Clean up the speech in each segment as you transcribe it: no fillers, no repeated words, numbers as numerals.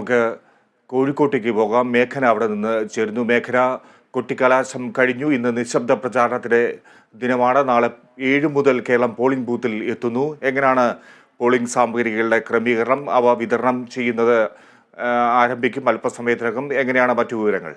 നമുക്ക് കോഴിക്കോട്ടേക്ക് പോകാം. മേഘന അവിടെ നിന്ന് ചേരുന്നു. മേഘന, കൊട്ടിക്കലാശം കഴിഞ്ഞു. ഇന്ന് നിശബ്ദ പ്രചാരണത്തിന്റെ ദിനമാണ്. നാളെ 7 മുതൽ കേരളം പോളിംഗ് ബൂത്തിൽ എത്തുന്നു. എങ്ങനെയാണ് പോളിംഗ് സാമഗ്രികളുടെ ക്രമീകരണം? അവ വിതരണം ചെയ്യുന്നത് ആരംഭിക്കും അല്പസമയത്തിനകം. എങ്ങനെയാണ് മറ്റു വിവരങ്ങൾ?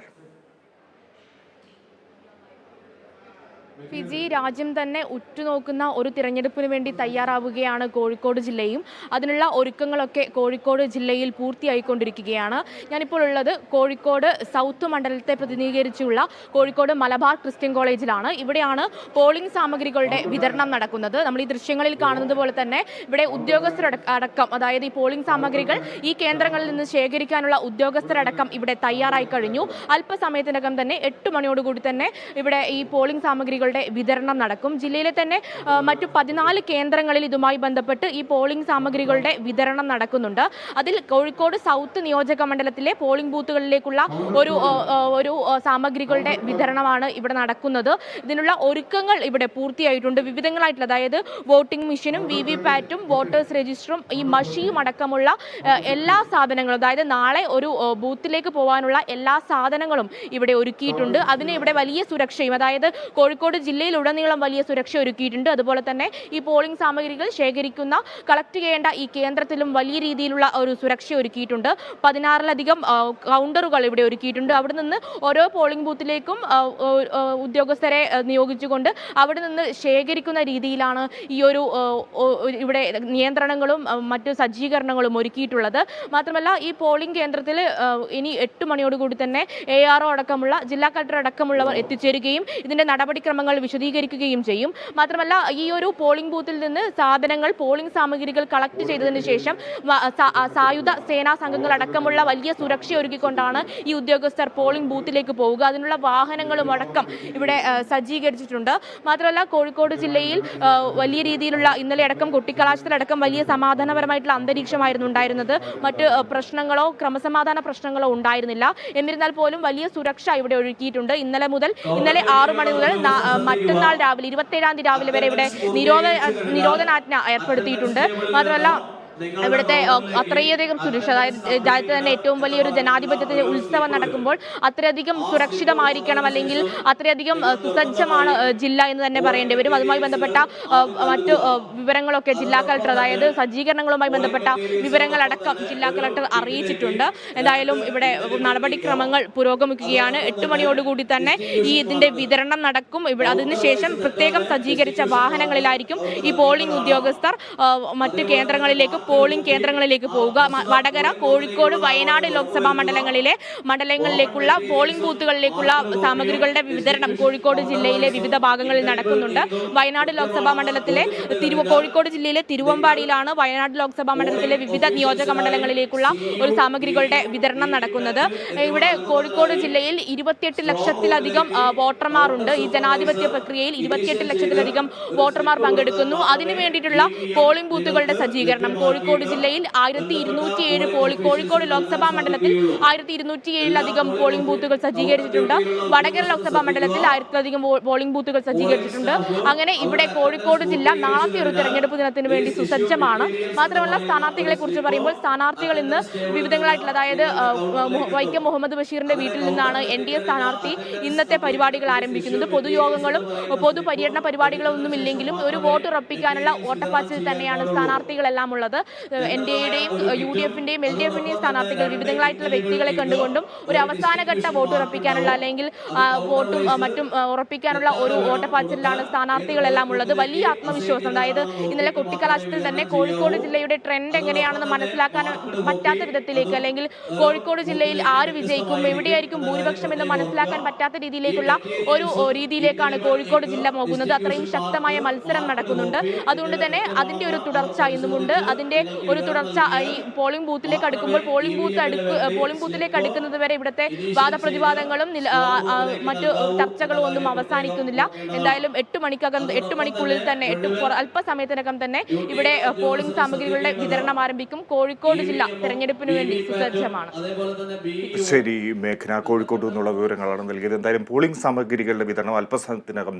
ഫിജി, രാജ്യം തന്നെ ഉറ്റുനോക്കുന്ന ഒരു തിരഞ്ഞെടുപ്പിന് വേണ്ടി തയ്യാറാവുകയാണ് കോഴിക്കോട് ജില്ലയും. അതിനുള്ള ഒരുക്കങ്ങളൊക്കെ കോഴിക്കോട് ജില്ലയിൽ പൂർത്തിയായിക്കൊണ്ടിരിക്കുകയാണ്. ഞാനിപ്പോൾ ഉള്ളത് കോഴിക്കോട് സൗത്ത് മണ്ഡലത്തെ പ്രതിനിധീകരിച്ചുള്ള കോഴിക്കോട് മലബാർ ക്രിസ്ത്യൻ കോളേജിലാണ്. ഇവിടെയാണ് പോളിംഗ് സാമഗ്രികളുടെ വിതരണം നടക്കുന്നത്. നമ്മൾ ഈ ദൃശ്യങ്ങളിൽ കാണുന്നത് പോലെ തന്നെ ഇവിടെ ഉദ്യോഗസ്ഥരടക്കം, അതായത് ഈ പോളിംഗ് സാമഗ്രികൾ ഈ കേന്ദ്രങ്ങളിൽ നിന്ന് ശേഖരിക്കാനുള്ള ഉദ്യോഗസ്ഥരടക്കം ഇവിടെ തയ്യാറായി കഴിഞ്ഞു. അല്പസമയത്തിനകം തന്നെ 8 മണിയോടുകൂടി തന്നെ ഇവിടെ ഈ പോളിംഗ് സാമഗ്രികളുടെ വിതരണം നടക്കും. ജില്ലയിലെ തന്നെ മറ്റു 14 കേന്ദ്രങ്ങളിൽ ഇതുമായി ബന്ധപ്പെട്ട് ഈ പോളിംഗ് സാമഗ്രികളുടെ വിതരണം നടക്കുന്നുണ്ട്. അതിൽ കോഴിക്കോട് സൗത്ത് നിയോജക മണ്ഡലത്തിലെ പോളിംഗ് ബൂത്തുകളിലേക്കുള്ള ഒരു സാമഗ്രികളുടെ വിതരണമാണ് ഇവിടെ നടക്കുന്നത്. ഇതിനുള്ള ഒരുക്കങ്ങൾ ഇവിടെ പൂർത്തിയായിട്ടുണ്ട്. വിവിധങ്ങളായിട്ടുള്ള, അതായത് വോട്ടിംഗ് മെഷീനും VVPAT-ഉം വോട്ടേഴ്സ് രജിസ്റ്ററും ഈ മഷിയും അടക്കമുള്ള എല്ലാ സാധനങ്ങളും, അതായത് നാളെ ഒരു ബൂത്തിലേക്ക് പോകാനുള്ള എല്ലാ സാധനങ്ങളും ഇവിടെ ഒരുക്കിയിട്ടുണ്ട്. അതിന് ഇവിടെ വലിയ സുരക്ഷയും, അതായത് കോഴിക്കോട് ജില്ലയിലുടനീളം വലിയ സുരക്ഷ ഒരുക്കിയിട്ടുണ്ട്. അതുപോലെ തന്നെ ഈ പോളിംഗ് സാമഗ്രികൾ ശേഖരിക്കുന്ന, കളക്ട് ചെയ്യേണ്ട ഈ കേന്ദ്രത്തിലും വലിയ രീതിയിലുള്ള ഒരു സുരക്ഷ ഒരുക്കിയിട്ടുണ്ട്. 16ലധികം കൗണ്ടറുകൾ ഇവിടെ ഒരുക്കിയിട്ടുണ്ട്. അവിടെ നിന്ന് ഓരോ പോളിംഗ് ബൂത്തിലേക്കും ഉദ്യോഗസ്ഥരെ നിയോഗിച്ചുകൊണ്ട് അവിടെ നിന്ന് ശേഖരിക്കുന്ന രീതിയിലാണ് ഈ ഇവിടെ നിയന്ത്രണങ്ങളും മറ്റു സജ്ജീകരണങ്ങളും ഒരുക്കിയിട്ടുള്ളത്. മാത്രമല്ല ഈ പോളിംഗ് കേന്ദ്രത്തിൽ ഇനി 8 മണിയോടുകൂടി തന്നെ ARO അടക്കമുള്ള, ജില്ലാ കളക്ടർ അടക്കമുള്ളവർ എത്തിച്ചേരുകയും ഇതിന്റെ നടപടിക്രമങ്ങൾ വിശദീകരിക്കുകയും ചെയ്യും. മാത്രമല്ല ഈ പോളിംഗ് ബൂത്തിൽ നിന്ന് സാധനങ്ങൾ, പോളിംഗ് സാമഗ്രികൾ കളക്ട് ചെയ്തതിനു ശേഷം സായുധ സേനാ സംഘങ്ങൾ അടക്കമുള്ള വലിയ സുരക്ഷ ഒരുക്കിക്കൊണ്ടാണ് ഈ ഉദ്യോഗസ്ഥർ പോളിംഗ് ബൂത്തിലേക്ക് പോവുക. അതിനുള്ള വാഹനങ്ങളും അടക്കം ഇവിടെ സജ്ജീകരിച്ചിട്ടുണ്ട്. മാത്രമല്ല കോഴിക്കോട് ജില്ലയിൽ വലിയ രീതിയിലുള്ള, ഇന്നലെ അടക്കം കൊട്ടിക്കലാശത്തിലടക്കം വലിയ സമാധാനപരമായിട്ടുള്ള അന്തരീക്ഷമായിരുന്നു ഉണ്ടായിരുന്നത്. മറ്റ് പ്രശ്നങ്ങളോ ക്രമസമാധാന പ്രശ്നങ്ങളോ ഉണ്ടായിരുന്നില്ല. എന്നിരുന്നാൽ പോലും വലിയ സുരക്ഷ ഇവിടെ ഒരുക്കിയിട്ടുണ്ട്. ഇന്നലെ 6 മണി മുതൽ മറ്റന്നാൾ രാവിലെ 27-ാം തീയതി രാവിലെ വരെ ഇവിടെ നിരോധനാജ്ഞ ഏർപ്പെടുത്തിയിട്ടുണ്ട്. മാത്രമല്ല ഇവിടുത്തെ അത്രയധികം സുരക്ഷ, അതായത് രാജ്യത്ത് തന്നെ ഏറ്റവും വലിയൊരു ജനാധിപത്യത്തിന്റെ ഉത്സവം നടക്കുമ്പോൾ അത്രയധികം സുരക്ഷിതമായിരിക്കണം, അല്ലെങ്കിൽ അത്രയധികം സുസജ്ജമാണ് ജില്ല എന്ന് തന്നെ പറയേണ്ടി വരും. അതുമായി ബന്ധപ്പെട്ട മറ്റു വിവരങ്ങളൊക്കെ ജില്ലാ കളക്ടർ, അതായത് സജ്ജീകരണങ്ങളുമായി ബന്ധപ്പെട്ട വിവരങ്ങളടക്കം ജില്ലാ കളക്ടർ അറിയിച്ചിട്ടുണ്ട്. എന്തായാലും ഇവിടെ നടപടിക്രമങ്ങൾ പുരോഗമിക്കുകയാണ്. 8 മണിയോടുകൂടി തന്നെ ഇതിന്റെ വിതരണം നടക്കും. അതിനുശേഷം പ്രത്യേകം സജ്ജീകരിച്ച വാഹനങ്ങളിലായിരിക്കും ഈ പോളിംഗ് ഉദ്യോഗസ്ഥർ മറ്റു പോളിംഗ് കേന്ദ്രങ്ങളിലേക്ക് പോവുക. വടകര, കോഴിക്കോട്, വയനാട് ലോക്സഭാ മണ്ഡലങ്ങളിലേക്കുള്ള പോളിംഗ് ബൂത്തുകളിലേക്കുള്ള സാമഗ്രികളുടെ വിതരണം കോഴിക്കോട് ജില്ലയിലെ വിവിധ ഭാഗങ്ങളിൽ നടക്കുന്നുണ്ട്. വയനാട് ലോക്സഭാ മണ്ഡലത്തിലെ കോഴിക്കോട് ജില്ലയിലെ തിരുവമ്പാടിയിലാണ് വയനാട് ലോക്സഭാ മണ്ഡലത്തിലെ വിവിധ നിയോജക മണ്ഡലങ്ങളിലേക്കുള്ള ഒരു സാമഗ്രികളുടെ വിതരണം നടക്കുന്നത്. ഇവിടെ കോഴിക്കോട് ജില്ലയിൽ 28 ലക്ഷത്തിലധികം വോട്ടർമാരുണ്ട്. ഈ ജനാധിപത്യ പ്രക്രിയയിൽ 28 ലക്ഷത്തിലധികം വോട്ടർമാർ പങ്കെടുക്കുന്നു. അതിനു വേണ്ടിയിട്ടുള്ള പോളിംഗ് ബൂത്തുകളുടെ സജ്ജീകരണം കോഴിക്കോട് ജില്ലയിൽ 1207 കോഴിക്കോട് ലോക്സഭാ മണ്ഡലത്തിൽ 1207-ലധികം പോളിംഗ് ബൂത്തുകൾ സജ്ജീകരിച്ചിട്ടുണ്ട്. വടകര ലോക്സഭാ മണ്ഡലത്തിൽ 1000-ലധികം പോളിംഗ് ബൂത്തുകൾ സജ്ജീകരിച്ചിട്ടുണ്ട്. അങ്ങനെ ഇവിടെ കോഴിക്കോട് ജില്ല നാളത്തെ ഒരു തെരഞ്ഞെടുപ്പ് ദിനത്തിന് വേണ്ടി സുസജ്ജമാണ്. മാത്രമല്ല സ്ഥാനാർത്ഥികളെ കുറിച്ച് പറയുമ്പോൾ, സ്ഥാനാർത്ഥികൾ ഇന്ന് വിവിധങ്ങളായിട്ടുള്ള, അതായത് വൈക്കം മുഹമ്മദ് ബഷീറിന്റെ വീട്ടിൽ നിന്നാണ് NDA സ്ഥാനാർത്ഥി ഇന്നത്തെ പരിപാടികൾ ആരംഭിക്കുന്നത്. പൊതുയോഗങ്ങളും പൊതുപര്യടന പരിപാടികളും ഒന്നും ഇല്ലെങ്കിലും ഒരു വോട്ട് ഉറപ്പിക്കാനുള്ള ഓട്ടപ്പാച്ചിൽ തന്നെയാണ് സ്ഥാനാർത്ഥികളെല്ലാം ഉള്ളത്. NDAയുടെയും UDF-ന്റെയും LDF-ന്റെയും സ്ഥാനാർത്ഥികൾ വിവിധങ്ങളായിട്ടുള്ള വ്യക്തികളെ കണ്ടുകൊണ്ടും ഒരു അവസാനഘട്ട വോട്ട് ഉറപ്പിക്കാനുള്ള, അല്ലെങ്കിൽ വോട്ടും മറ്റും ഉറപ്പിക്കാനുള്ള ഒരു ഓട്ടപ്പാച്ചിലാണ് സ്ഥാനാർത്ഥികളെല്ലാം ഉള്ളത്. വലിയ ആത്മവിശ്വാസം, അതായത് ഇന്നലെ കൊട്ടിക്കലാശത്തിൽ തന്നെ കോഴിക്കോട് ജില്ലയുടെ ട്രെൻഡ് എങ്ങനെയാണെന്ന് മനസ്സിലാക്കാൻ പറ്റാത്ത വിധത്തിലേക്ക്, അല്ലെങ്കിൽ കോഴിക്കോട് ജില്ലയിൽ ആര് വിജയിക്കും, എവിടെയായിരിക്കും ഭൂരിപക്ഷം എന്ന് മനസ്സിലാക്കാൻ പറ്റാത്ത രീതിയിലേക്കുള്ള ഒരു രീതിയിലേക്കാണ് കോഴിക്കോട് ജില്ല പോകുന്നത്. അത്രയും ശക്തമായ മത്സരം നടക്കുന്നുണ്ട്. അതുകൊണ്ട് തന്നെ അതിന്റെ ഒരു തുടർച്ച ഇന്നുമുണ്ട്. അതിന്റെ ഒരു തുടർച്ച ഈ പോളിംഗ് ബൂത്തിലേക്ക് അടുക്കുമ്പോൾ, പോളിംഗ് ബൂത്തിലേക്ക് അടുക്കുന്നത് വരെ ഇവിടുത്തെ വാദപ്രതിവാദങ്ങളും മറ്റു ചർച്ചകളും ഒന്നും അവസാനിക്കുന്നില്ല. എന്തായാലും 8 മണിക്കുള്ളിൽ തന്നെ അല്പസമയത്തിനകം തന്നെ ഇവിടെ പോളിംഗ് സാമഗ്രികളുടെ വിതരണം ആരംഭിക്കും. കോഴിക്കോട് ജില്ല തെരഞ്ഞെടുപ്പിന് വേണ്ടി സുസജ്ജമാണ്. ശരി മേഘന, കോഴിക്കോട് നിന്നുള്ള വിവരങ്ങളാണ് നൽകിയത്. എന്തായാലും പോളിംഗ് സാമഗ്രികളുടെ വിതരണം അല്പസമയത്തിനകം